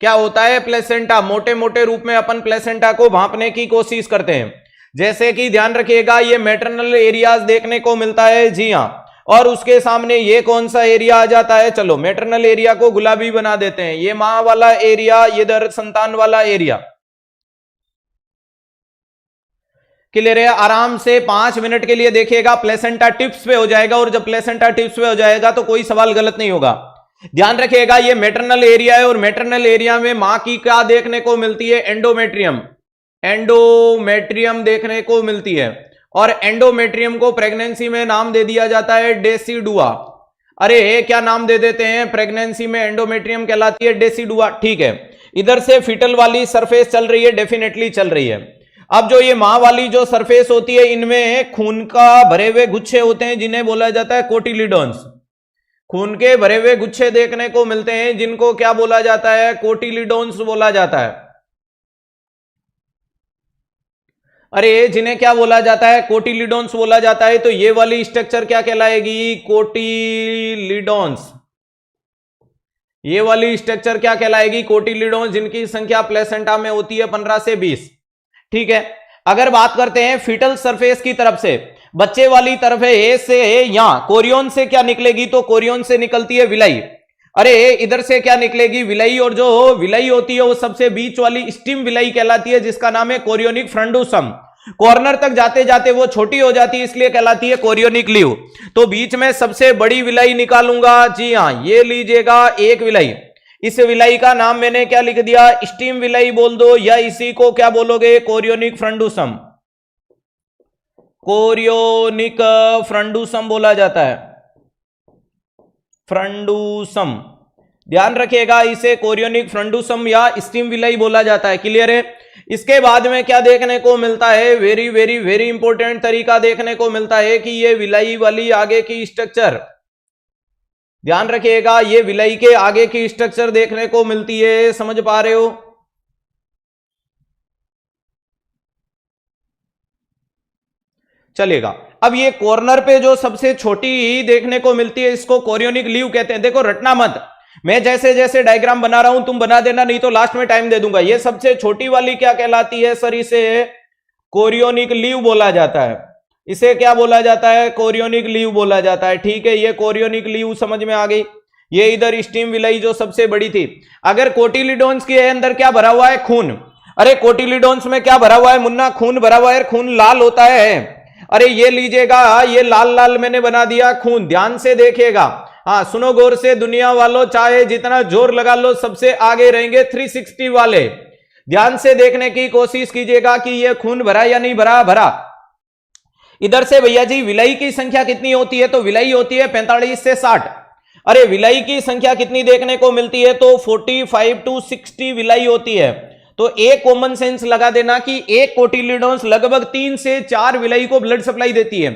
क्या होता है? प्लेसेंटा। मोटे मोटे रूप में अपन प्लेसेंटा को भांपने की कोशिश करते हैं। जैसे कि ध्यान रखिएगा, ये मैटरनल एरियाज देखने को मिलता है, जी हां, और उसके सामने ये कौन सा एरिया आ जाता है? चलो मैटरनल एरिया को गुलाबी बना देते हैं, ये मां वाला एरिया, ये दर संतान वाला एरिया। क्लियर है? आराम से 5 मिनट के लिए देखिएगा, प्लेसेंटा टिप्स पे हो जाएगा, और जब प्लेसेंटा टिप्स पे हो जाएगा तो कोई सवाल गलत नहीं होगा। ध्यान रखिएगा, ये मैटरनल एरिया है, और मैटरनल एरिया में मां की क्या देखने को मिलती है? एंडोमेट्रियम। एंडोमेट्रियम देखने को मिलती है, और एंडोमेट्रियम को प्रेगनेंसी में नाम दे दिया जाता है डेसिडुआ। अरे क्या नाम दे देते हैं? प्रेगनेंसी में एंडोमेट्रियम कहलाती है डेसिडुआ। ठीक है, इधर से फिटल वाली सरफेस चल रही है, डेफिनेटली चल रही है। अब जो ये मां वाली जो सरफेस होती है, इनमें खून का भरे हुए गुच्छे होते हैं, जिन्हें बोला जाता है कोटिलिडोन्स। खून के भरे हुए गुच्छे देखने को मिलते हैं, जिनको क्या बोला जाता है? कोटिलिडोन्स बोला जाता है। अरे जिन्हें क्या बोला जाता है? कोटिलिडोन्स बोला जाता है। तो ये वाली स्ट्रक्चर क्या कहलाएगी? कोटिलिडोन्स। ये वाली स्ट्रक्चर क्या कहलाएगी? कोटिलिडोन्स, जिनकी संख्या प्लेसेंटा में होती है 15 से 20। ठीक है, अगर बात करते हैं फीटल सरफेस की तरफ से, बच्चे वाली तरफ है, ए से यहां कोरियन से क्या निकलेगी? तो कोरियन से निकलती है विलाई। अरे इधर से क्या निकलेगी? विलाई, और जो विलाई होती है वो सबसे बीच वाली स्टीम विलाई कहलाती है, जिसका नाम है कोरियोनिक फ्रंडूसम। कॉर्नर तक जाते जाते वो छोटी हो जाती है, इसलिए कहलाती है कोरियोनिक लीव। तो बीच में सबसे बड़ी विलाई निकालूंगा, जी हां, ये लीजिएगा एक विलाई। इस विलाई का नाम मैंने क्या लिख दिया? स्टीम विलाई बोल दो, या इसी को क्या बोलोगे? कोरियोनिक फ्रंडूसम। कोरियोनिक फ्रंडूसम बोला जाता है, फ्रंडूसम। ध्यान रखिएगा, इसे कोरियोनिक फ्रंडूसम या स्टीम विलाई बोला जाता है। क्लियर है? इसके बाद में क्या देखने को मिलता है? वेरी वेरी वेरी इंपॉर्टेंट तरीका देखने को मिलता है कि ये विलाई वाली आगे की स्ट्रक्चर, ध्यान रखिएगा, ये विलाई के आगे की स्ट्रक्चर देखने को मिलती है। समझ पा रहे हो? चलेगा। अब ये कॉर्नर पे जो सबसे छोटी देखने को मिलती है, इसको कोरियोनिक लीव कहते हैं। देखो रटना मत, मैं जैसे जैसे डायग्राम बना रहा हूं तुम बना देना, नहीं तो लास्ट में टाइम दे दूंगा। ये सबसे छोटी वाली क्या कहलाती है सर? इसे कोरियोनिक लीव बोला जाता है। इसे क्या बोला जाता है? कोरियोनिक लीव बोला जाता है। ठीक है, ये कोरियोनिक लीव समझ में आ गई। ये इधर स्टीम विलाई जो सबसे बड़ी थी। अगर कोटिलिडोन्स के अंदर क्या भरा हुआ है? खून। अरे कोटिलिडोन्स में क्या भरा हुआ है मुन्ना? खून भरा हुआ है। खून लाल होता है। अरे ये लीजिएगा, ये लाल लाल मैंने बना दिया खून। ध्यान से देखिएगा, हाँ सुनो गौर से, दुनिया वालों चाहे जितना जोर लगा लो, सबसे आगे रहेंगे 360 वाले। ध्यान से देखने की कोशिश कीजिएगा कि ये खून भरा या नहीं भरा? भरा। इधर से भैया जी विलाई की संख्या कितनी होती है? तो विलाई होती है 45 से 60। अरे विलाई की संख्या कितनी देखने को मिलती है? तो 45 to 60 विलाई होती है। तो एक कॉमन सेंस लगा देना कि एक कोटिलिडोन्स लगभग 3 से 4 विलाई को ब्लड सप्लाई देती है।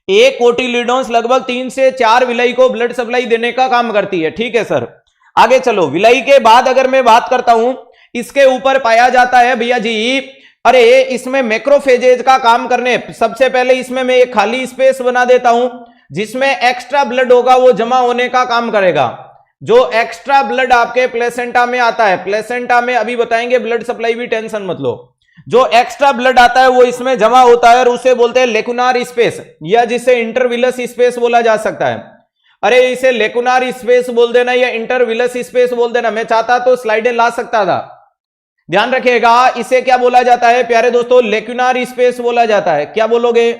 एक कोटिलिडोन्स लगभग 3 से 4 विलाई को ब्लड सप्लाई देने का काम करती है। ठीक है सर, आगे चलो। विलाई के बाद अगर मैं बात करता हूं, इसके ऊपर पाया जाता है भैया जी, अरे इसमें मैक्रोफेजेज का काम करने, सबसे पहले इसमें मैं एक खाली स्पेस बना देता हूं, जिसमें एक्स्ट्रा ब्लड होगा वो जमा होने का काम करेगा। जो एक्स्ट्रा ब्लड आपके प्लेसेंटा में आता है, प्लेसेंटा में अभी बताएंगे ब्लड सप्लाई भी, टेंशन मत लो। जो एक्स्ट्रा ब्लड आता है वो इसमें जमा होता है, और उसे बोलते हैं लेकुनार स्पेस, या जिसे इंटरविलस स्पेस बोला जा सकता है। अरे इसे लेकुनार स्पेस बोल देना या इंटरविलस स्पेस बोल देना। मैं चाहता तो स्लाइडें ला सकता था। ध्यान रखिएगा, इसे क्या बोला जाता है प्यारे दोस्तों? लेकुनार स्पेस बोला जाता है। क्या बोलोगे?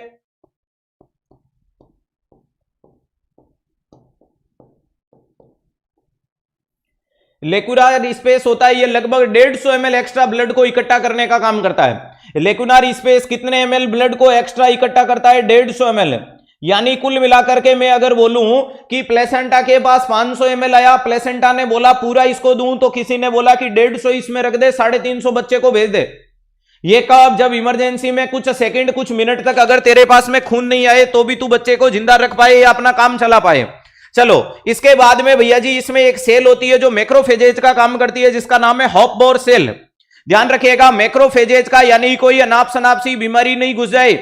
लेकुनार स्पेस होता है, ये लगभग 150 ml एक्स्ट्रा ब्लड को इकट्ठा करने का काम करता है। लेकुनार स्पेस कितने ml ब्लड को एक्स्ट्रा इकट्ठा करता है? 150 ml। यानी कुल मिलाकर के मैं अगर बोलूं कि प्लेसेंटा के पास 500 ml आया, प्लेसेंटा ने बोला पूरा इसको दूं, तो किसी ने बोला कि 150 इसमें रख दे, 350 बच्चे को भेज दे। ये कब? जब इमरजेंसी में कुछ सेकंड कुछ मिनट तक अगर तेरे पास में खून नहीं आए तो भी तू बच्चे को जिंदा रख पाए या अपना काम चला पाए। चलो इसके बाद में भैया जी इसमें एक सेल होती है जो मैक्रोफेजेज का काम करती है, जिसका नाम है हॉपबोर सेल। ध्यान रखिएगा, मैक्रोफेजेज का, यानी कोई अनाप शनाप सी बीमारी नहीं घुस जाए।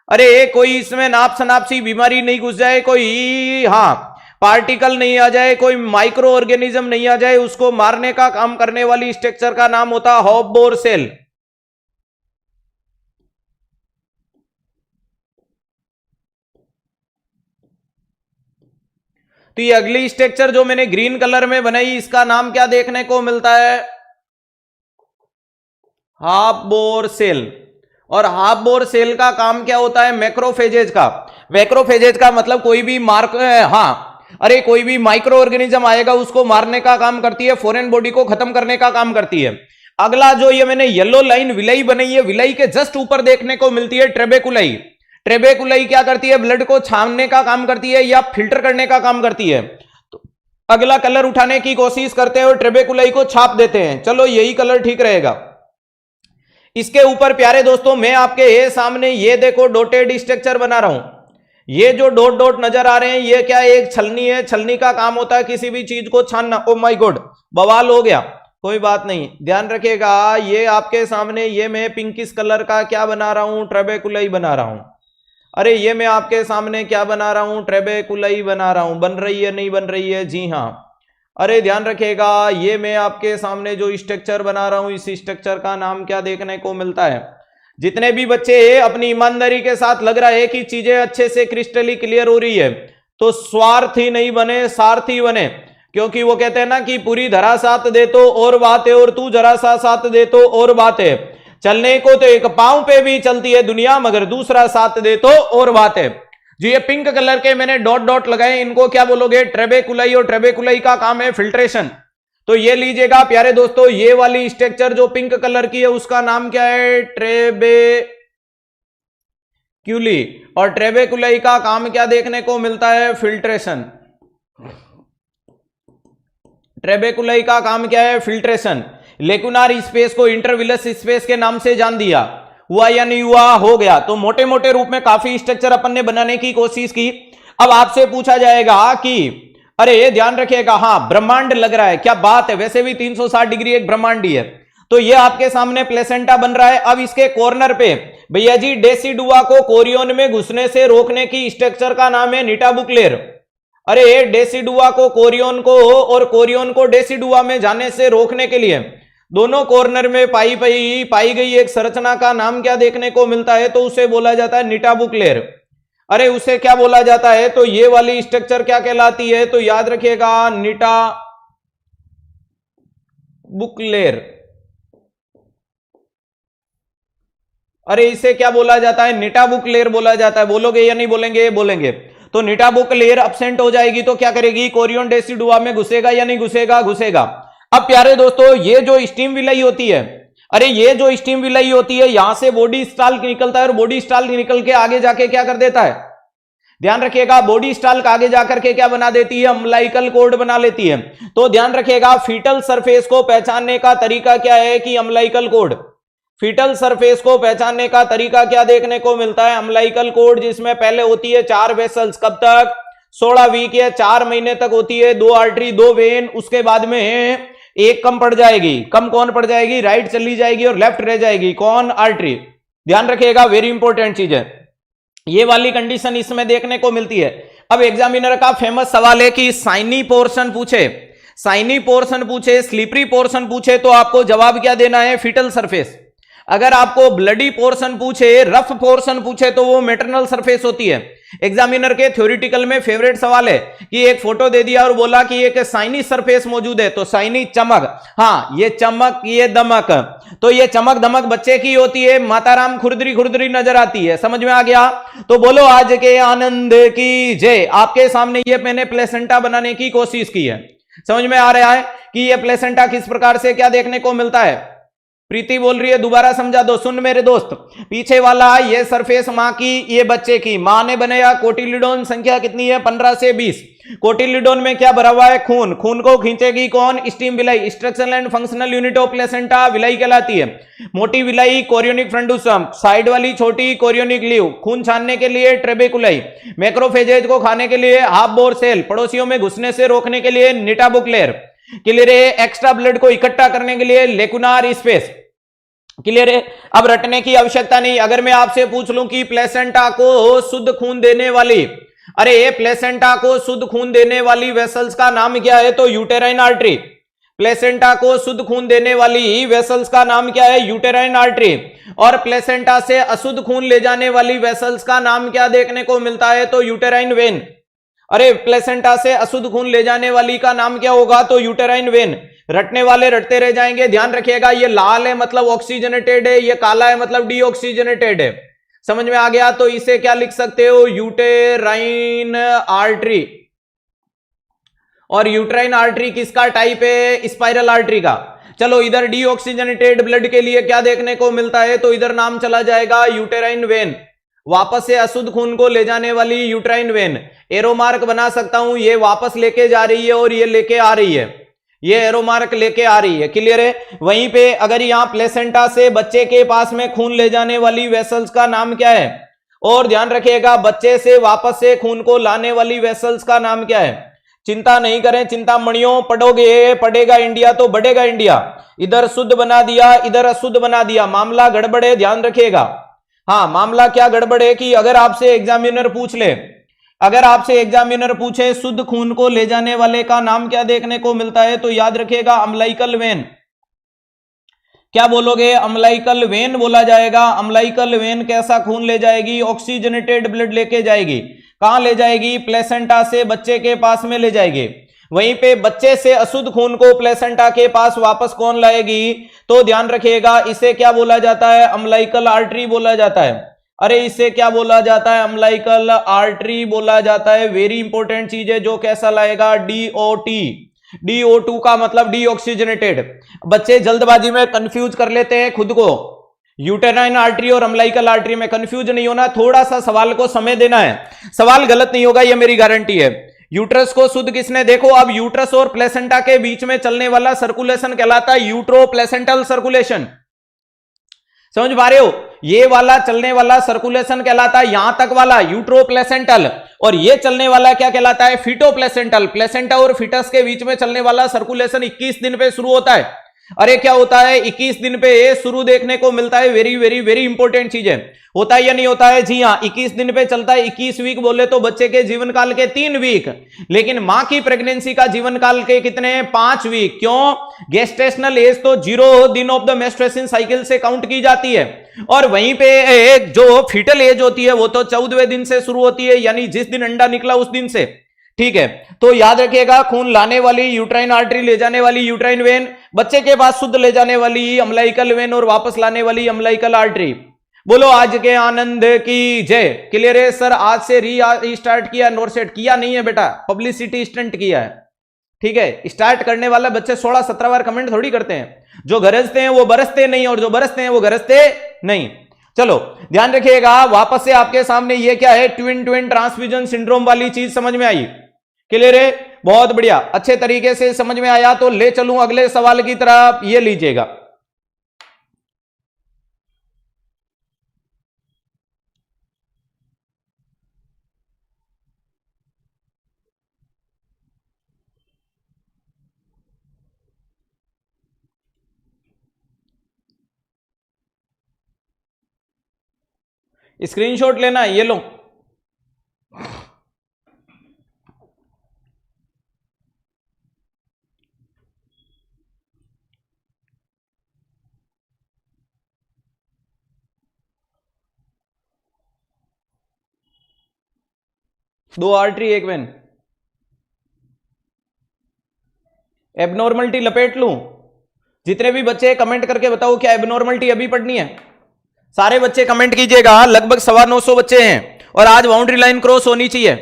अरे कोई इसमें नाप शनाप सी बीमारी नहीं घुस जाए कोई, हाँ पार्टिकल नहीं आ जाए, कोई माइक्रो ऑर्गेनिज्म नहीं आ जाए, उसको मारने का काम करने वाली स्ट्रक्चर का नाम होता है हॉफ-बोर सेल। तो ये अगली स्ट्रक्चर जो मैंने ग्रीन कलर में बनाई, इसका नाम क्या देखने को मिलता है? Half bore cell. और हाफ बोर सेल का काम क्या होता है? मैक्रोफेजेज का। मैक्रोफेजेज का मतलब कोई भी कोई भी माइक्रो ऑर्गेनिज्म आएगा उसको मारने का काम करती है, फॉरेन बॉडी को खत्म करने का काम करती है। अगला जो ये मैंने येलो लाइन विलाई बनाई है, विलाई के जस्ट ऊपर देखने को मिलती है ट्रेबेकुलाई। ट्रेबेकुलाई क्या करती है? ब्लड को छानने का काम करती है या फिल्टर करने का काम करती है। तो अगला कलर उठाने की कोशिश करते हैं और ट्रेबेकुलाई को छाप देते हैं। चलो यही कलर ठीक रहेगा। इसके ऊपर प्यारे दोस्तों मैं आपके सामने ये देखो डॉटेड स्ट्रक्चर बना रहा हूं। ये जो डॉट डॉट नजर आ रहे हैं ये क्या? एक छलनी है। छलनी का काम होता है किसी भी चीज को छानना। ओ माय गॉड, बवाल हो गया, कोई बात नहीं, ध्यान रखिएगा। ये आपके सामने ये मैं पिंकिश कलर का क्या बना रहा हूं? ट्रेबेकुलाई बना रहा हूं। अरे ये मैं आपके सामने क्या बना रहा हूं? ट्रेबेकुलाई बना रहा हूं। बन रही है नहीं बन रही है? जी हां। अरे ध्यान रखिएगा, ये मैं आपके सामने जो स्ट्रक्चर बना रहा हूं इस स्ट्रक्चर का नाम क्या देखने को मिलता है? जितने भी बच्चे अपनी ईमानदारी के साथ लग रहा है कि चीजें अच्छे से क्रिस्टली क्लियर हो रही है, तो स्वार्थी नहीं बने, सारथी बने। क्योंकि वो कहते हैं ना कि पूरी धरा साथ दे तो और बात है, और तू जरा सा साथ दे तो और बात है। चलने को तो एक पांव पे भी चलती है दुनिया, मगर दूसरा साथ दे तो और बात है। जो ये पिंक कलर के मैंने डॉट डॉट लगाए इनको क्या बोलोगे? ट्रेबेकुलाई। और ट्रेबेकुलाई का काम है फिल्ट्रेशन। तो ये लीजिएगा प्यारे दोस्तों, ये वाली स्ट्रक्चर जो पिंक कलर की है उसका नाम क्या है? ट्रेबेक्यूली। और ट्रेबेकुलाई का काम क्या देखने को मिलता है? फिल्ट्रेशन। ट्रेबेकुलाई का काम क्या है? फिल्ट्रेशन। लेकुनार स्पेस को इंटरविलस स्पेस के नाम से जान दिया। हुआ या नहीं हुआ? हो गया। तो मोटे मोटे रूप में काफी स्ट्रक्चर अपन ने बनाने की कोशिश की। अब आपसे पूछा जाएगा कि अरे ये ध्यान रखिएगा, हाँ ब्रह्मांड लग रहा है, क्या बात है, वैसे भी 360 डिग्री एक ब्रह्मांड ही है। तो ये आपके सामने प्लेसेंटा बन रहा है। अब इसके कॉर्नर पे भैया जी डेसिडुआ को कोरियन में घुसने से रोकने की स्ट्रक्चर का नाम है निटाबुकलेर। अरे डेसिडुआ को कोरियन को और कोरियन को डेसिडुआ में जाने से रोकने के लिए दोनों कॉर्नर में पाई गई एक संरचना का नाम क्या देखने को मिलता है? तो उसे बोला जाता है निटाबुकलेर। अरे उसे क्या बोला जाता है? तो ये वाली स्ट्रक्चर क्या कहलाती है? तो याद रखिएगा निटाबुकलेर। अरे इसे क्या बोला जाता है? निटाबुकलेर बोला जाता है। बोलोगे या नहीं बोलेंगे? बोलेंगे। तो निटाबुकलेर अपसेंट हो जाएगी तो क्या करेगी? कोरियन डेसिडुआ में घुसेगा या नहीं घुसेगा? घुसेगा। अब प्यारे दोस्तों ये जो स्टीम विलाई होती है, अरे ये जो स्टीम विलाई होती है यहां से बॉडी स्टाल निकलता है और बॉडी स्टाल निकल के आगे जाके क्या कर देता है? ध्यान रखिएगा, बॉडी स्टाल आगे जाकर के क्या बना देती है? अम्लाइकल कोड बना लेती है। तो ध्यान रखिएगा फीटल सरफेस को पहचानने का तरीका क्या है? कि अम्लाइकल कोड। फीटल सरफेस को पहचानने का तरीका क्या देखने को मिलता है? अम्लाइकल कोड, जिसमें पहले होती है 4 वेसल्स। कब तक? 16 वीक या 4 महीने तक होती है। 2 आर्टरी 2 वेन, उसके बाद में एक कम पड़ जाएगी। कम कौन पड़ जाएगी? राइट चली जाएगी और लेफ्ट रह जाएगी। कौन? आर्टरी। ध्यान रखिएगा, वेरी इंपॉर्टेंट चीज है। ये वाली कंडीशन इसमें देखने को मिलती है। अब एग्जामिनर का फेमस सवाल है कि साइनी पोर्शन पूछे, स्लीपरी पोर्शन पूछे तो आपको जवाब क्या देना है? Foetal surface. अगर आपको ब्लडी पोर्शन पूछे, रफ पोर्शन पूछे तो वो मेटरनल सरफेस होती है। एग्जामिनर के थ्योरेटिकल में फेवरेट सवाल है कि एक फोटो दे दिया और बोला कि एक साइनी सरफेस मौजूद है, तो साइनी चमक, हाँ ये चमक ये दमक, तो ये चमक दमक बच्चे की होती है। माताराम खुरदरी खुरदरी नजर आती है। समझ में आ गया? तो बोलो आज के आनंद की जय। आपके सामने ये मैंने प्लेसेंटा बनाने की कोशिश की है। समझ में आ रहा है कि ये प्लेसेंटा किस प्रकार से क्या देखने को मिलता है? प्रीति बोल रही है दोबारा समझा दो। सुन मेरे दोस्त, पीछे वाला ये सरफेस मां की, ये बच्चे की। मां ने बनाया कोटिलिडोन, संख्या कितनी है? 15 से 20। कोटिलिडोन में क्या भरा हुआ है? खून। खून को खींचेगी कौन? Steam villi. Structural and functional unit of placenta villi कहलाती है। मोटी विलाई कोरियोनिक फ्रंटुसम, साइड वाली छोटी कोरियोनिक लीव। खून छानने के लिए ट्रेबेकुलाई, मैक्रोफेजेज को खाने के लिए हाफ बोर सेल, पड़ोसियों में घुसने से रोकने के लिए निटाबुकलेर, क्लियर है? एक्स्ट्रा ब्लड को इकट्ठा करने के लिए लेकुनार स्पेस, क्लियर है? अब रटने की आवश्यकता नहीं। अगर मैं आपसे पूछ लूं कि प्लेसेंटा को शुद्ध खून देने वाली अरे ये प्लेसेंटा को शुद्ध खून देने वाली वेसल्स का नाम क्या है? तो यूटेराइन आर्टरी। प्लेसेंटा को शुद्ध खून देने वाली वेसल्स का नाम क्या है? Uterine artery. और प्लेसेंटा से अशुद्ध खून ले जाने वाली वेसल्स का नाम क्या देखने को मिलता है? तो यूटेराइन वेन। अरे प्लेसेंटा से अशुद्ध खून ले जाने वाली का नाम क्या होगा? तो यूटेराइन वेन। रटने वाले रटते रह जाएंगे, ध्यान रखिएगा। ये लाल है मतलब ऑक्सीजनेटेड है, ये काला है मतलब डीऑक्सीजनेटेड है। समझ में आ गया? तो इसे क्या लिख सकते हो? Uterine artery. और यूट्राइन आर्टरी किसका टाइप है? स्पाइरल आर्टरी का। चलो इधर डीऑक्सीजनेटेड ब्लड के लिए क्या देखने को मिलता है? तो इधर नाम चला जाएगा यूटेराइन वेन। वापस से अशुद्ध खून को ले जाने वाली यूट्राइन वेन। एरो मार्क बना सकता हूं, ये वापस लेके जा रही है और ये लेके आ रही है, ये एरो मार्क लेके आ रही है। क्लियर है? वहीं पे अगर यहां प्लेसेंटा से बच्चे के पास में खून ले जाने वाली वेसल्स का नाम क्या है? और ध्यान रखिएगा, बच्चे से वापस से खून को लाने वाली वेसल्स का नाम क्या है? चिंता नहीं करें, चिंता मणियों, पढ़ोगे पढ़ेगा इंडिया तो बढ़ेगा इंडिया। इधर शुद्ध बना दिया, इधर अशुद्ध बना दिया, मामला गड़बड़ है, ध्यान रखिएगा। हाँ, मामला क्या गड़बड़ है कि अगर आपसे एग्जामिनर पूछ ले, अगर आपसे एग्जामिनर पूछे शुद्ध खून को ले जाने वाले का नाम क्या देखने को मिलता है, तो याद रखिएगा अम्लाइकल वेन। क्या बोलोगे? अम्लाइकल वेन बोला जाएगा। अम्लाइकल वेन कैसा खून ले जाएगी? ऑक्सीजनेटेड ब्लड लेके जाएगी। कहां ले जाएगी? प्लेसेंटा से बच्चे के पास में ले जाएगी। वहीं पे बच्चे से अशुद्ध खून को प्लेसेंटा के पास वापस कौन लाएगी? तो ध्यान रखिएगा, इसे क्या बोला जाता है? अम्लाइकल आर्टरी बोला जाता है। अरे इसे क्या बोला जाता है? अम्लाइकल आर्टरी बोला जाता है। वेरी इंपॉर्टेंट चीज है। जो कैसा लाएगा? डीओटी। DO2 का मतलब डीऑक्सीजनेटेड। बच्चे जल्दबाजी में कंफ्यूज कर लेते हैं खुद को। यूटेराइन आर्टरी और अम्लाइकल आर्टरी में कंफ्यूज नहीं होना, थोड़ा सा सवाल को समय देना है, सवाल गलत नहीं होगा, ये मेरी गारंटी है। यूट्रस को शुद्ध किसने? देखो, अब यूट्रस और प्लेसेंटा के बीच में चलने वाला सर्कुलेशन कहलाता है यूट्रो प्लेसेंटल सर्कुलेशन। समझ पा रहे हो? ये वाला चलने वाला सर्कुलेशन कहलाता है, यहां तक वाला यूट्रो प्लेसेंटल, और ये चलने वाला क्या कहलाता है? Feto placental. प्लेसेंटा और फिटस के बीच में चलने वाला सर्कुलेशन 21 दिन पे शुरू होता है। अरे क्या होता है? 21 दिन पे ये शुरू देखने को मिलता है। वेरी वेरी वेरी इंपॉर्टेंट चीज है। होता है या नहीं होता है? जी हाँ, 21 दिन पे चलता है। 21 वीक बोले तो बच्चे के जीवन काल के 3 वीक, लेकिन मां की प्रेगनेंसी का जीवन काल के कितने? 5 वीक। क्यों? गेस्टेशनल एज तो 0 दिन ऑफ द मेंस्ट्रुएशन साइकिल से काउंट की जाती है, और वहीं पे जो फीटल एज होती है वो तो 14वें दिन से शुरू होती है, यानी जिस दिन अंडा निकला उस दिन से। ठीक है, तो याद रखिएगा, खून लाने वाली यूट्राइन आर्टरी, ले जाने वाली यूट्राइन वेन, बच्चे के पास शुद्ध ले जाने वाली अम्लाइकल वेन, और वापस लाने वाली अम्लाइकल आर्टरी। बोलो आज के आनंद की जय। क्लियर है सर? आज से री स्टार्ट किया, नोरसेट किया नहीं है बेटा, पब्लिसिटी स्टंट किया है। ठीक है, स्टार्ट करने वाला बच्चे 16-17 बार कमेंट थोड़ी करते हैं। जो गरजते हैं वो बरसते नहीं, और जो बरसते हैं वो गरजते नहीं। चलो ध्यान रखिएगा, वापस से आपके सामने ये क्या है? ट्विन ट्विन ट्रांसफ्यूजन सिंड्रोम वाली चीज समझ में आई? क्लियर है? बहुत बढ़िया, अच्छे तरीके से समझ में आया। तो ले चलूं अगले सवाल की तरफ, ये लीजिएगा। स्क्रीनशॉट लेना है, ये लो। दो आर्टरी एक वेन। एबनॉर्मलिटी लपेट लूं? जितने भी बच्चे कमेंट करके बताओ, क्या एबनॉर्मलिटी अभी पढ़नी है? सारे बच्चे कमेंट कीजिएगा। लगभग 950 बच्चे हैं और आज बाउंड्री लाइन क्रॉस होनी चाहिए।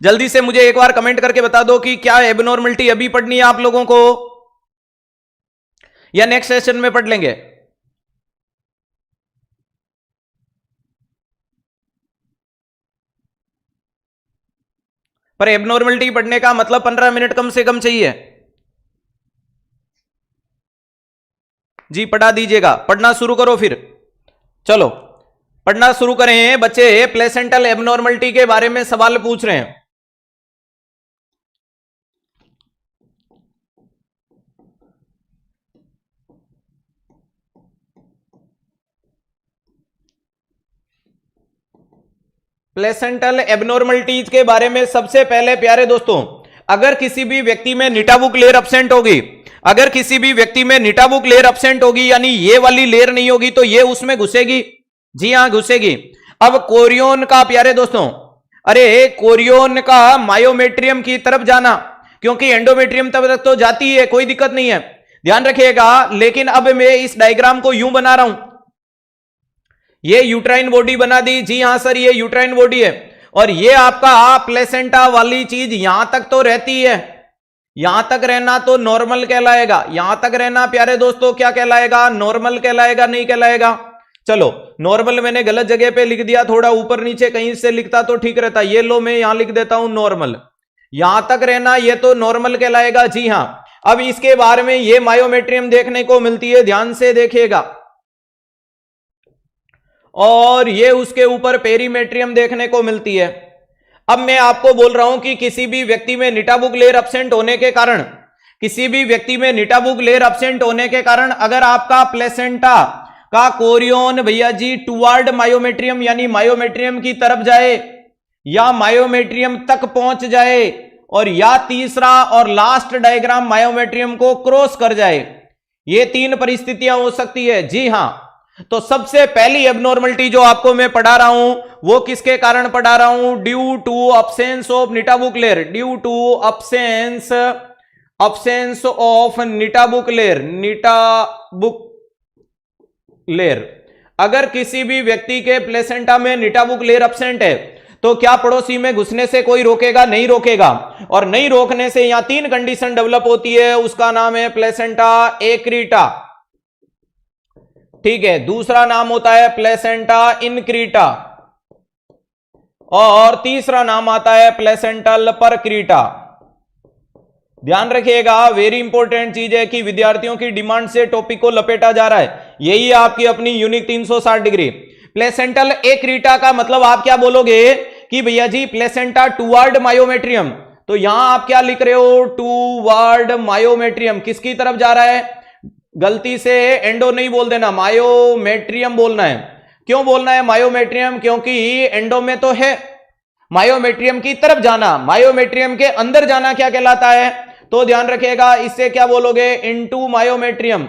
जल्दी से मुझे एक बार कमेंट करके बता दो कि क्या एबनॉर्मलिटी अभी पढ़नी है आप लोगों को, या नेक्स्ट सेशन में पढ़ लेंगे? पर एबनॉर्मलिटी पढ़ने का मतलब 15 मिनट कम से कम चाहिए। जी पढ़ा दीजिएगा, पढ़ना शुरू करो फिर। चलो पढ़ना शुरू करें बच्चे। प्लेसेंटल एबनॉर्मलिटी के बारे में सवाल पूछ रहे हैं। प्लेसेंटल एबनॉर्मलिटीज के बारे में सबसे पहले प्यारे दोस्तों, अगर किसी भी व्यक्ति में निटाबुक लेयर एब्सेंट होगी, अगर किसी भी व्यक्ति में निटाबुक लेयर एब्सेंट होगी यानी ये वाली लेयर नहीं होगी तो ये उसमें घुसेगी। जी हां घुसेगी। अब कोरियन का प्यारे दोस्तों, अरे कोरियन का मायोमेट्रियम की तरफ जाना, क्योंकि एंडोमेट्रियम तब तक तो जाती है, कोई दिक्कत नहीं है, ध्यान रखिएगा। लेकिन अब मैं इस डायग्राम को यूं बना रहा हूं, ये यूट्राइन बॉडी बना दी। जी हां सर, ये यूट्राइन बॉडी है और ये आपका प्लेसेंटा वाली चीज यहां तक तो रहती है, यहां तक रहना तो नॉर्मल कहलाएगा। यहां तक रहना प्यारे दोस्तों क्या कहलाएगा? नॉर्मल कहलाएगा, नहीं कहलाएगा? चलो नॉर्मल मैंने गलत जगह पे लिख दिया, थोड़ा ऊपर नीचे कहीं से लिखता तो ठीक रहता। ये लो मैं यहां लिख देता हूं नॉर्मल, यहां तक रहना ये तो नॉर्मल कहलाएगा। जी हां, अब इसके बारे में ये मायोमेट्रियम देखने को मिलती है, ध्यान से देखिएगा, और ये उसके ऊपर पेरीमेट्रियम देखने को मिलती है। अब मैं आपको बोल रहा हूं कि किसी भी व्यक्ति में निटाबुक लेयर एब्सेंट होने के कारण, किसी भी व्यक्ति में निटाबुक लेयर एब्सेंट होने के कारण अगर आपका प्लेसेंटा का कोरियन भैया जी टुवर्ड मायोमेट्रियम यानी मायोमेट्रियम की तरफ जाए या मायोमेट्रियम तक पहुंच जाए, और या तीसरा और लास्ट डायग्राम मायोमेट्रियम को क्रॉस कर जाए, ये तीन परिस्थितियां हो सकती है। जी हां, तो सबसे पहली एबनॉर्मलिटी जो आपको मैं पढ़ा रहा हूं वो किसके कारण पढ़ा रहा हूं? Due to absence of Nitabuch layer, due to absence of Nitabuch layer, Nitabuch layer. अगर किसी भी व्यक्ति के प्लेसेंटा में निटाबुक लेयर एब्सेंट है तो क्या पड़ोसी में घुसने से कोई रोकेगा? नहीं रोकेगा। और नहीं रोकने से यहां तीन कंडीशन डेवलप होती है, उसका नाम है प्लेसेंटा एक्रीटा, ठीक है, दूसरा नाम होता है प्लेसेंटा इनक्रीटा, और तीसरा नाम आता है प्लेसेंटल परक्रीटा। ध्यान रखिएगा, वेरी इंपॉर्टेंट चीज है कि विद्यार्थियों की डिमांड से टॉपिक को लपेटा जा रहा है, यही आपकी अपनी यूनिक 360 डिग्री। प्लेसेंटल एक्रीटा का मतलब आप क्या बोलोगे कि भैया जी प्लेसेंटा टुवर्ड मायोमेट्रियम, तो यहां आप क्या लिख रहे हो? Toward myometrium. किसकी तरफ जा रहा है? गलती से एंडो नहीं बोल देना, मायोमेट्रियम बोलना है। क्यों बोलना है मायोमेट्रियम? क्योंकि एंडो में तो है, मायोमेट्रियम की तरफ जाना, मायोमेट्रियम के अंदर जाना क्या कहलाता है? तो ध्यान रखिएगा, इससे क्या बोलोगे? Into myometrium.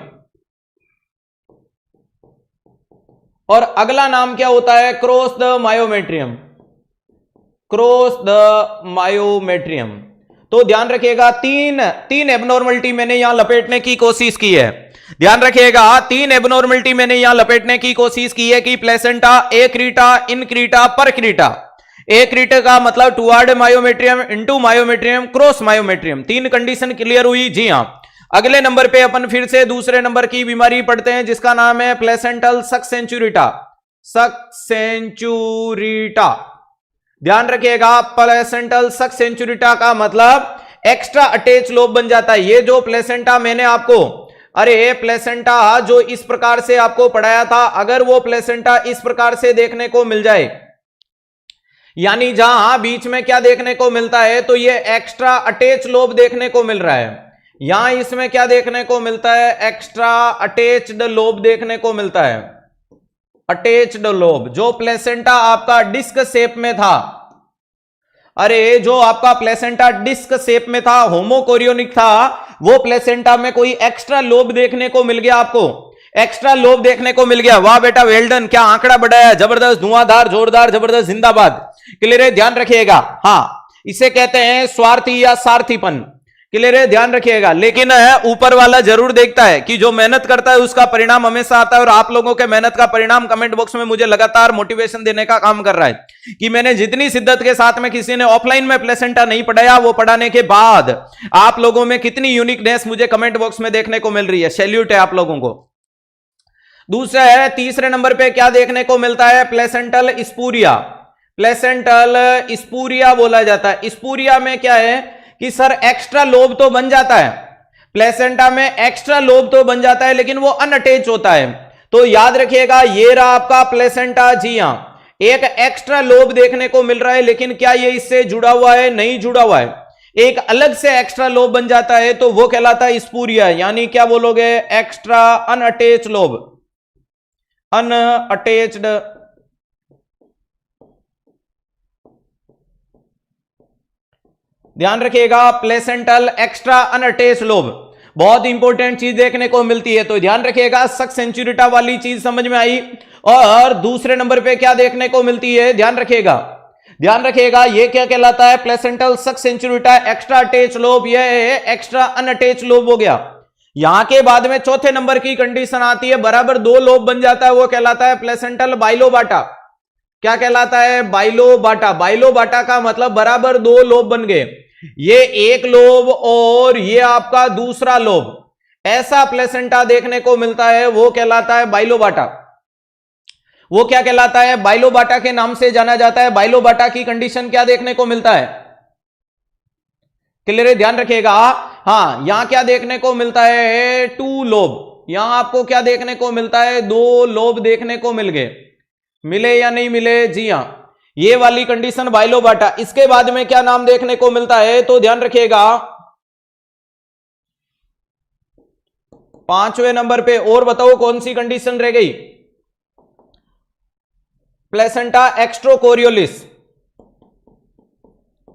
और अगला नाम क्या होता है? Cross the myometrium, cross the myometrium. तो ध्यान रखिएगा, तीन एबनॉर्मलिटी मैंने यहां लपेटने की कोशिश की है। ध्यान रखिएगा, तीन एबनॉर्मलिटी मैंने यहां लपेटने की कोशिश की है कि प्लेसेंटा एक्रीटा, इनक्रीटा, परक्रीटा। एक्रीटा का मतलब toward myometrium, into myometrium, cross myometrium. तीन कंडीशन क्लियर हुई? जी हां। अगले नंबर पे अपन फिर से दूसरे नंबर की बीमारी पढ़ते हैं जिसका नाम है प्लेसेंटल सक्सेंचुरिटा, सक्सेंचुरिटा। ध्यान रखिएगा, प्लेसेंटल सक्सेंचुरिटा का मतलब एक्स्ट्रा अटैच लोब बन जाता है। ये जो प्लेसेंटा मैंने आपको, अरे प्लेसेंटा जो इस प्रकार से आपको पढ़ाया था, अगर वो प्लेसेंटा इस प्रकार से देखने को मिल जाए, यानी जहां बीच में क्या देखने को मिलता है, तो ये एक्स्ट्रा अटैच लोब देखने को मिल रहा है। यहां इसमें क्या देखने को मिलता है? एक्स्ट्रा अटैच्ड लोब देखने को मिलता है, अटैच्ड लोब। जो प्लेसेंटा आपका डिस्क शेप में था, अरे जो आपका प्लेसेंटा डिस्क शेप में था, होमोकोरियोनिक था, वो प्लेसेंटा में कोई एक्स्ट्रा लोब देखने को मिल गया, आपको एक्स्ट्रा लोब देखने को मिल गया। वाह बेटा, वेल डन, क्या आंकड़ा बढ़ाया, जबरदस्त, धुआंधार, जोरदार, जबरदस्त, जिंदाबाद। क्लियर है? ध्यान रखिएगा, हाँ इसे कहते हैं स्वार्थी या सारथीपन। क्लियर है? ध्यान रखिएगा। लेकिन ऊपर वाला जरूर देखता है कि जो मेहनत करता है उसका परिणाम हमेशा आता है, और आप लोगों के मेहनत का परिणाम कमेंट बॉक्स में मुझे लगातार मोटिवेशन देने का काम कर रहा है कि मैंने जितनी शिद्दत के साथ में किसी ने ऑफलाइन में प्लेसेंटा नहीं पढ़ाया, वो पढ़ाने के बाद आप लोगों में कितनी यूनिकनेस मुझे कमेंट बॉक्स में देखने को मिल रही है। सैल्यूट है आप लोगों को। दूसरा है, तीसरे नंबर पे क्या देखने को मिलता है? प्लेसेंटल स्पूरिया, प्लेसेंटल स्पूरिया बोला जाता है। स्पूरिया में क्या है कि सर एक्स्ट्रा लोब तो बन जाता है, प्लेसेंटा में एक्स्ट्रा लोब तो बन जाता है, लेकिन वो अनअटैच होता है। तो याद रखिएगा, ये रहा आपका प्लेसेंटा। जी हां, एक एक्स्ट्रा लोब देखने को मिल रहा है, लेकिन क्या ये इससे जुड़ा हुआ है? नहीं जुड़ा हुआ है। एक अलग से एक्स्ट्रा लोब बन जाता है तो वो कहलाता है स्पूरिया, यानी क्या बोलोगे? एक्स्ट्रा अनअटैच लोब, अनअटैच्ड ध्यान रखिएगा, प्लेसेंटल एक्स्ट्रा अनअटैच्ड लोब, बहुत इंपॉर्टेंट चीज देखने को मिलती है। तो ध्यान रखिएगा, सक्स सेंचुरिटा वाली चीज समझ में आई। और दूसरे नंबर पे क्या देखने को मिलती है, ध्यान रखिएगा, ध्यान रखिएगा, ये क्या कहलाता है, प्लेसेंटल सक्स सेंचुरिटा एक्स्ट्रा अटैच्ड लोब, ये एक्स्ट्रा अनअटैच्ड लोब हो गया। यहां के बाद में चौथे नंबर की कंडीशन आती है, बराबर दो लोब बन जाता है, वो कहलाता है प्लेसेंटल बाइलोबाटा। क्या कहलाता है, बाइलोबाटा। बाइलोबाटा का मतलब बराबर दो लोब बन गए, ये एक लोब और ये आपका दूसरा लोब, ऐसा प्लेसेंटा देखने को मिलता है, वो कहलाता है बाइलोबाटा। वो क्या कहलाता है, बाइलोबाटा के नाम से जाना जाता है। बाइलोबाटा की कंडीशन क्या देखने को मिलता है, क्लियर है, ध्यान रखिएगा। हाँ, यहां क्या देखने को मिलता है, टू लोब, यहां आपको क्या देखने को मिलता है, दो लोब देखने को मिल गए, मिले या नहीं मिले, जी हां, ये वाली कंडीशन बाइलोबाटा। इसके बाद में क्या नाम देखने को मिलता है, तो ध्यान रखिएगा, पांचवें नंबर पे और बताओ कौन सी कंडीशन रह गई, placenta extrachorialis.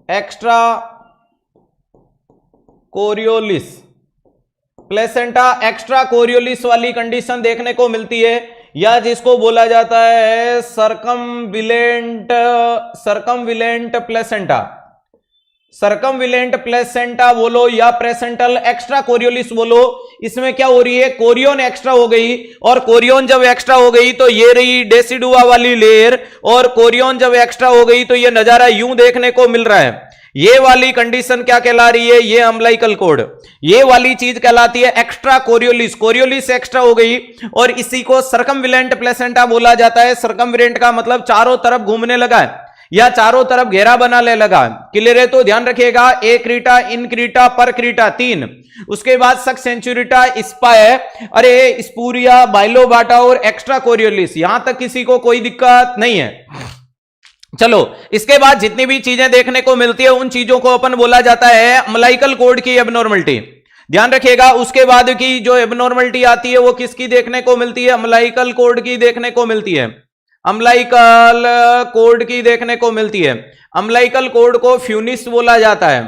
Extra chorialis, placenta extra chorialis वाली कंडीशन देखने को मिलती है, या जिसको बोला जाता है सर्कमविलेंट प्लेसेंटा। सर्कमविलेंट प्लेसेंटा बोलो या प्लेसेंटल एक्स्ट्रा कोरियोलिस बोलो। इसमें क्या हो रही है, कोरियोन एक्स्ट्रा हो गई, और कोरियोन जब एक्स्ट्रा हो गई तो ये रही डेसिडुआ वाली लेयर, और कोरियोन जब एक्स्ट्रा हो गई तो ये नजारा यूं देखने को मिल रहा है। ये वाली कंडीशन क्या कहला रही है, ये अम्लाइकल कोड, ये वाली चीज कहलाती है एक्स्ट्रा कोरियोलिस। कोरियोलिस एक्स्ट्रा हो गई और इसी को सर्कमविलेंट प्लेसेंटा बोला जाता है। सर्कमविलेंट का मतलब चारों तरफ घूमने लगा है या चारों तरफ घेरा बनाने लगा। क्लियर है, तो ध्यान रखिएगा, ए क्रीटा, इन क्रीटा, पर क्रीटा, तीन। उसके बाद सक्स सेंचुरिटा, स्पाय, अरे स्पूरिया, बाइलोबाटा और एक्स्ट्रा कोरियोलिस, यहां तक किसी को कोई दिक्कत नहीं है। चलो, इसके बाद जितनी भी चीजें देखने को मिलती है उन चीजों को अपन बोला जाता है अम्लाइकल कोड की एबनॉर्मलिटी। ध्यान रखिएगा, उसके बाद की जो एबनॉर्मलिटी आती है वो किसकी देखने को मिलती है, अम्लाइकल कोड की देखने को मिलती है। अम्लाइकल कोड की देखने को मिलती है। अम्लाइकल कोड को फ्यूनिस बोला जाता है।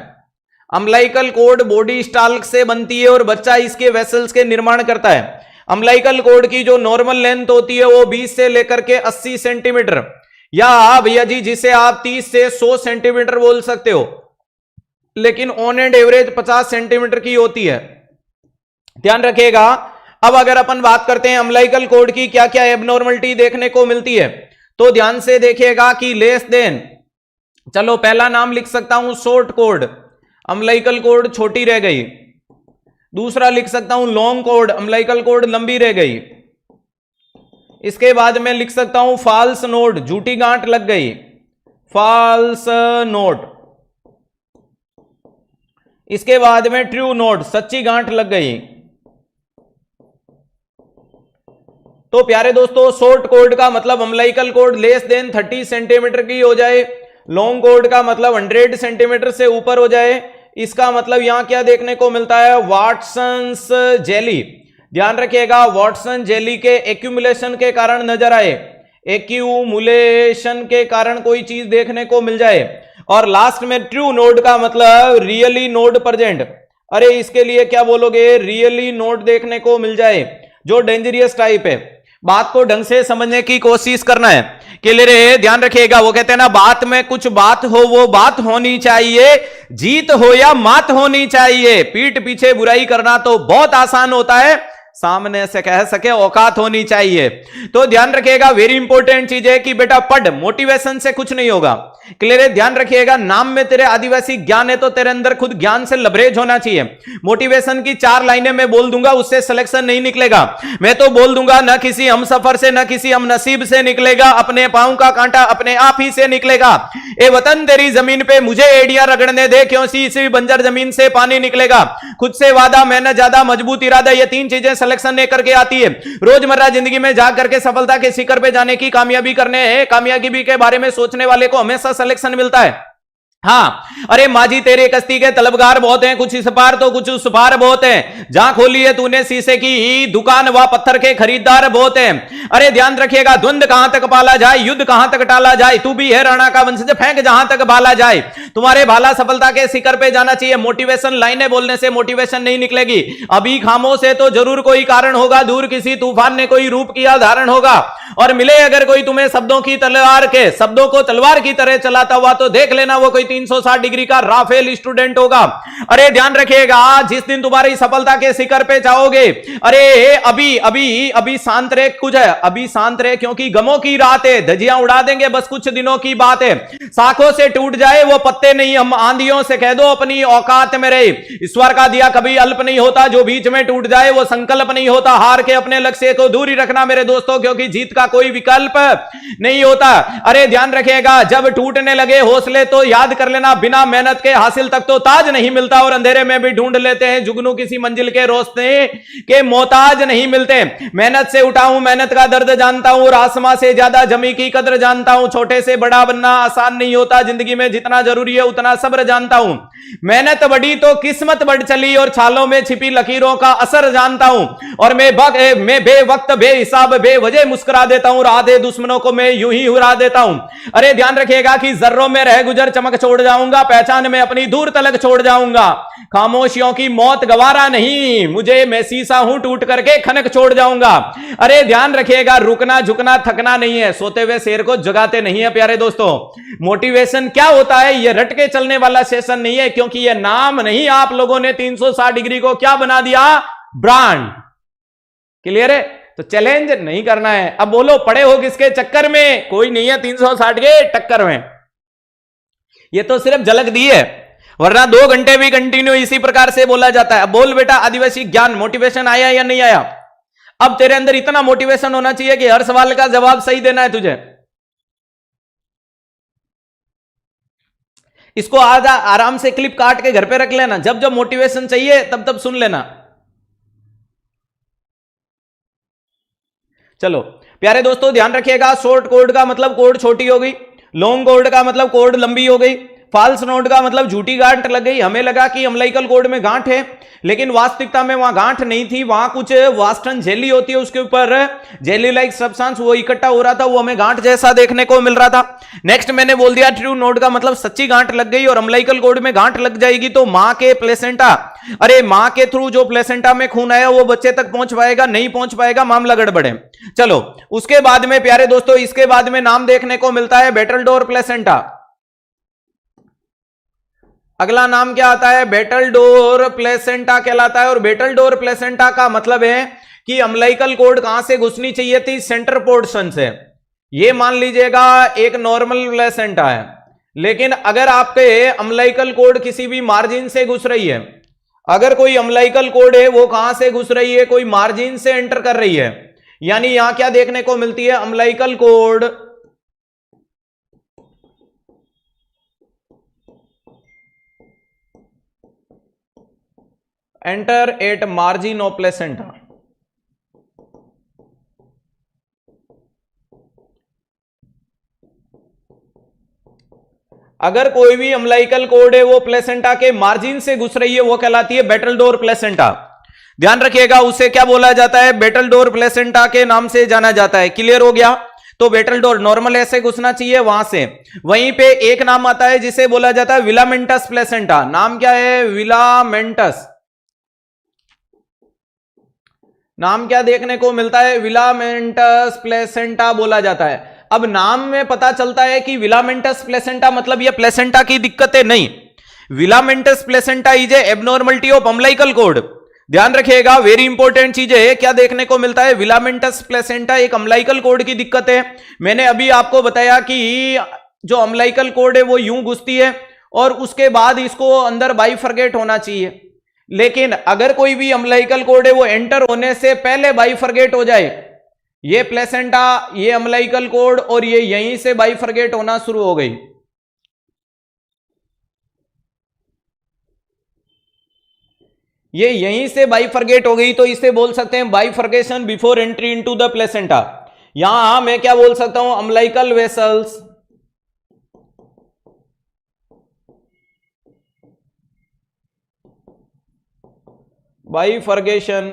अम्लाइकल कोड बॉडी स्टाल्क से बनती है और बच्चा इसके वेसल्स के निर्माण करता है। अम्लाइकल कोड की जो नॉर्मल लेंथ होती है वो 20 से लेकर के 80 सेंटीमीटर, या भैया जी जिसे आप 30 से 100 सेंटीमीटर बोल सकते हो, लेकिन ऑन एंड एवरेज 50 सेंटीमीटर की होती है। ध्यान रखिएगा। अब अगर अपन बात करते हैं अम्लाइकल कोड की क्या क्या एबनॉर्मलिटी देखने को मिलती है, तो ध्यान से देखिएगा कि लेस देन, चलो पहला नाम लिख सकता हूं शॉर्ट कोड, अम्लाइकल कोड छोटी रह गई। दूसरा लिख सकता हूं लॉन्ग कोड, अम्लाइकल कोड लंबी रह गई। इसके बाद में लिख सकता हूं फॉल्स नोड, झूठी गांठ लग गई, फॉल्स नोड। इसके बाद में ट्रू नोड, सच्ची गांठ लग गई। तो प्यारे दोस्तों, शॉर्ट कोड का मतलब umbilical code less than 30 centimetre की हो जाए, लॉन्ग कोड का मतलब 100 सेंटीमीटर से ऊपर हो जाए। इसका मतलब यहां क्या देखने को मिलता है, वाटसन्स जेली। ध्यान रखिएगा, वाटसन जेली के एक्यूमुलेशन के कारण नजर आए, एक्यूमुलेशन के कारण कोई चीज देखने को मिल जाए। और लास्ट में ट्रू नोड का मतलब रियली नोड प्रेजेंट, अरे इसके लिए क्या बोलोगे, रियली नोड देखने को मिल जाए, जो डेंजरियस टाइप है। बात को ढंग से समझने की कोशिश करना है, क्लियर है। ध्यान रखिएगा, वो कहते हैं ना, बात में कुछ बात हो वो बात होनी चाहिए, जीत हो या मात होनी चाहिए। पीठ पीछे बुराई करना तो बहुत आसान होता है, सामने से कह सके औकात होनी चाहिए। तो ध्यान रखिएगा, वेरी इंपॉर्टेंट चीज है कि बेटा पढ़, मोटिवेशन से कुछ नहीं होगा। क्लियर है, ध्यान रखिएगा, नाम में तेरे आदिवासी ज्ञान है तो तेरे अंदर खुद ज्ञान से लबरेज होना चाहिए। मोटिवेशन की 4 लाइनें मैं बोल दूंगा, उससे सिलेक्शन नहीं निकलेगा। मैं तो बोल दूंगा, न किसी हम सफर से न किसी हम नसीब से निकलेगा, अपने पांव का कांटा अपने आप ही से निकलेगा। ए वतन तेरी जमीन पे मुझे एड़ियां रगड़ने दे, क्यों सी इसी बंजर जमीन से पानी निकलेगा। खुद से वादा, मेहनत ज्यादा, मजबूत इरादा, ये 3 चीजें सिलेक्शन ने करके आती है। रोजमर्रा जिंदगी में जा करके सफलता के शिखर पे जाने की, कामयाबी करने, कामयाबी के बारे में सोचने वाले को हमेशा सिलेक्शन मिलता है। हाँ, अरे माजी तेरे कश्ती के तलबगार बहुत हैं, कुछ इस पार तो कुछ उस पार बहुत हैं, जहां खोली है तूने शीशे की दुकान व पत्थर के खरीदार बहुत हैं। अरे ध्यान रखिएगा, द्वंद कहां तक पाला जाए, युद्ध कहां तक टाला जाए, तू भी है राणा का वंशज, फेंक जहां तक भाला जाए, तुम्हारे भाला सफलता के शिखर पे जाना चाहिए। मोटिवेशन लाइनें बोलने से मोटिवेशन नहीं निकलेगी, अभी खामोश है तो जरूर कोई कारण होगा, दूर किसी तूफान ने कोई रूप किया धारण होगा, और मिले अगर कोई तुम्हें शब्दों की तलवार के, शब्दों को तलवार की तरह चलाता हुआ, तो देख लेना वो कोई 360 डिग्री का राफेल स्टूडेंट होगा। अरे ध्यान रखिएगा, जिस दिन तुम्हारी सफलता के शिखर पे जाओगे, अरे अभी अभी अभी शांत रहे, कुछ है अभी शांत रहे, क्योंकि गमों की रात है, धजियां उड़ा देंगे, बस कुछ दिनों की बात है। शाखों से टूट जाए वो पत्ते नहीं, हम आंधियों से कह दो अपनी औकात में रहे। ईश्वर का दिया कभी अल्प नहीं होता, जो बीच में टूट जाए वो संकल्प नहीं होता। हार के अपने लक्ष्य को दूर ही रखना मेरे दोस्तों, क्योंकि जीत का कोई विकल्प नहीं होता। अरे ध्यान रखिएगा, जब टूटने लगे हौसले तो याद कर लेना, बिना मेहनत के हासिल तक तो ताज नहीं मिलता, और अंधेरे में भी ढूंढ लेते हैं जुगनू, किसी मंजिल के रोशनी के मोहताज नहीं मिलते। मेहनत से उठा हूं, मेहनत का दर्द जानता हूं, और आसमां से ज्यादा जमी की कदर जानता हूं। छोटे से बड़ा बनना आसान नहीं होता, जिंदगी में जितना जरूरी है उतना सब्र जानता हूं। मेहनत बढ़ी तो किस्मत बढ़ चली, और छालों में छिपी लकीरों का असर जानता हूं। और मैं बेवक्त बेहिसाब बेवजह मुस्कुरा देता हूं, आधे दुश्मनों को मैं यूं ही हुरा देता हूं। अरे ध्यान रखिएगा कि जर्रों में रह गुजर चमक छोड़ जाऊंगा, पहचान में अपनी दूर तलक छोड़ जाऊंगा। खामोशियों की मौत गवारा नहीं, मुझे मैं शीशा हूं टूट करके खनक छोड़ जाऊंगा। अरे ध्यान रखिएगा, रुकना झुकना थकना नहीं है, सोते हुए शेर को जगाते नहीं है प्यारे दोस्तों। मोटिवेशन क्या होता है, यह रट के चलने वाला सेशन नहीं है, क्योंकि यह नाम नहीं, आप लोगों ने 360 डिग्री को क्या बना दिया, ब्रांड। क्लियर है? तो चैलेंज नहीं करना है। अब बोलो, पड़े हो किसके चक्कर में? कोई नहीं है 360 के टक्कर में। ये तो सिर्फ झलक दी है, वरना 2 घंटे भी कंटिन्यू इसी प्रकार से बोला जाता है। अब बोल बेटा, आदिवासी ज्ञान मोटिवेशन आया या नहीं आया? अब तेरे अंदर इतना मोटिवेशन होना चाहिए कि हर सवाल का जवाब सही देना है तुझे। इसको आधा आराम से क्लिप काट के घर पे रख लेना, जब जब मोटिवेशन चाहिए तब तब सुन लेना। चलो प्यारे दोस्तों, ध्यान रखिएगा, शॉर्ट कोड का मतलब कोड छोटी हो गई, लॉन्ग कोड का मतलब कोड लंबी हो गई, फॉल्स नोड का मतलब झूठी गांठ लग गई। हमें लगा कि अम्लाइकल कोड में गांठ है, लेकिन वास्तविकता में वहां गांठ नहीं थी, वहां कुछ वास्टन जेली होती है, उसके ऊपर जेली लाइक सब्सटेंस वो इकट्ठा हो रहा था, वो हमें गांठ जैसा देखने को मिल रहा था। नेक्स्ट मैंने बोल दिया ट्रू नोड का मतलब सच्ची गांठ लग गई, और अम्लाइकल कोड में गांठ लग जाएगी तो मां के प्लेसेंटा, अरे मां के थ्रू जो प्लेसेंटा में खून आया वो बच्चे तक पहुंच पाएगा, नहीं पहुंच पाएगा, मामला गड़बड़ है। चलो उसके बाद में प्यारे दोस्तों, इसके बाद में नाम देखने को मिलता है बेटलडोर प्लेसेंटा। अगला नाम क्या आता है? बेटलडोर प्लेसेंटा कहलाता है। और बेटलडोर प्लेसेंटा का मतलब है कि अम्लाइकल कोड कहां से घुसनी चाहिए थी? सेंटर पोर्शन से। ये मान लीजिएगा एक नॉर्मल प्लेसेंटा है, लेकिन अगर आपके अम्लाइकल कोड किसी भी मार्जिन से घुस रही है, अगर कोई अम्लाइकल कोड है वो कहां से घुस रही है? कोई मार्जिन से एंटर कर रही है, यानी यहां क्या देखने को मिलती है? Umbilical code enter eight margin of placenta. अगर कोई भी अम्लाइकल कोड है वो प्लेसेंटा के मार्जिन से घुस रही है, वो कहलाती है बेटलडोर प्लेसेंटा। ध्यान रखिएगा, उसे क्या बोला जाता है? बेटलडोर प्लेसेंटा के नाम से जाना जाता है। क्लियर हो गया? तो बेटलडोर नॉर्मल ऐसे घुसना चाहिए वहां से। वहीं पे एक नाम आता है जिसे बोला जाता है विलामेंटस प्लेसेंटा। नाम क्या है? विलामेंटस। नाम क्या देखने को मिलता है? विलामेंटस प्लेसेंटा बोला जाता है। अब नाम में पता चलता है कि विलामेंटस प्लेसेंटा मतलब ये प्लेसेंटा की दिक्कत है, नहीं। Velamentous placenta is a abnormality of umbilical cord. ध्यान रखिएगा, वेरी इंपॉर्टेंट चीज है। क्या देखने को मिलता है? विलामेंटस प्लेसेंटा एक अम्लाइकल कोड की दिक्कत है। मैंने अभी आपको बताया कि जो अम्लाइकल कोड है वो यूं घुसती है और उसके बाद इसको अंदर बाइफरगेट होना चाहिए, लेकिन अगर कोई भी अम्लाइकल कोड है वो एंटर होने से पहले बाइफरगेट हो जाए, ये प्लेसेंटा, ये अम्लाइकल कोड और ये यहीं से बाइफरगेट होना शुरू हो गई, ये यहीं से बाइफरगेट हो गई, तो इसे बोल सकते हैं bifurcation before entry into the placenta. यहां मैं क्या बोल सकता हूं? Umbilical vessels bifurcation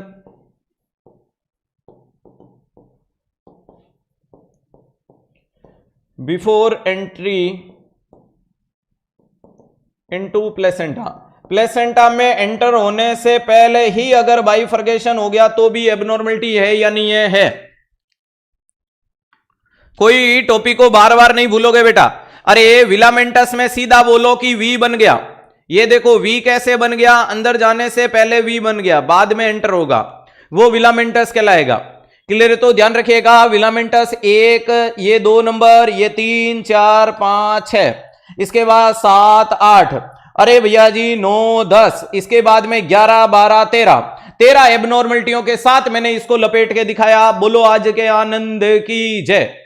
before entry into placenta. Placenta में एंटर होने से पहले ही अगर बाइफर्गेशन हो गया तो भी एबनॉर्मलिटी है या नहीं है? कोई टॉपिक को बार बार नहीं भूलोगे बेटा। अरे विलामेंटस में सीधा बोलो कि वी बन गया। ये देखो वी कैसे बन गया, अंदर जाने से पहले वी बन गया, बाद में एंटर होगा, वो विलामेंटस कहलाएगा। क्लियर है? तो ध्यान रखिएगा, विलामेंटस 1, ये 2 नंबर, ये 3, 4, 5, 6, इसके बाद 7, 8, अरे भैया जी 9, 10, इसके बाद में 11, 12, 13 एबनॉर्मलिटियों के साथ मैंने इसको लपेट के दिखाया। बोलो आज के आनंद की जय।